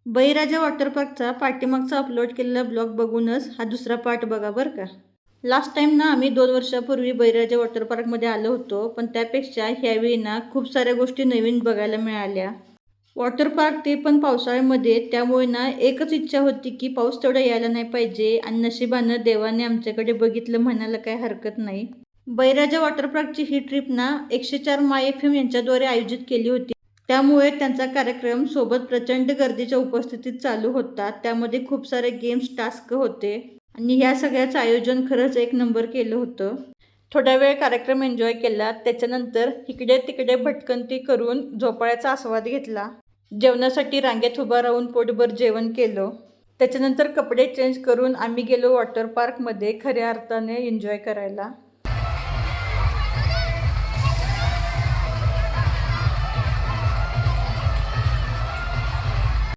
बळीराजा water पार्कचा पाठीमागचा upload केलेला blog बघूनच हा दुसरा पार्ट बघा बरं का. लास्ट टाइम ना आम्ही 2 वर्षापूर्वी बळीराजा वॉटर पार्कमध्ये आलो होतो, पण त्यापेक्षा ह्यावेळी ना खूप साऱ्या गोष्टी नवीन बघायला मिळाल्या. वॉटर पार्क ते पण पावसाळ्यामध्ये, त्यामुळे ना एकच इच्छा होती की पाऊस तेवढा यायला नाही पाहिजे आणि नशिबानं देवाने आमच्याकडे बघितलं म्हणायला काही हरकत नाही. बळीराजा वॉटर पार्कची ही ट्रिप ना 104 माय FM यांच्याद्वारे आयोजित केली होती. त्यामुळे त्यांचा कार्यक्रम सोबत प्रचंड गर्दीच्या उपस्थितीत चालू होता. त्यामध्ये खूप सारे गेम्स टास्क होते आणि ह्या सगळ्याचं आयोजन खरंच एक नंबर केलं होतं. थोडा वेळ कार्यक्रम एन्जॉय केला, त्याच्यानंतर इकडे तिकडे भटकंती करून झोपाळ्याचा आस्वाद घेतला. जेवणासाठी रांगेत उभा राहून पोटभर जेवण केलं. त्याच्यानंतर कपडे चेंज करून आम्ही गेलो वॉटर पार्कमध्ये खऱ्या अर्थाने एन्जॉय करायला.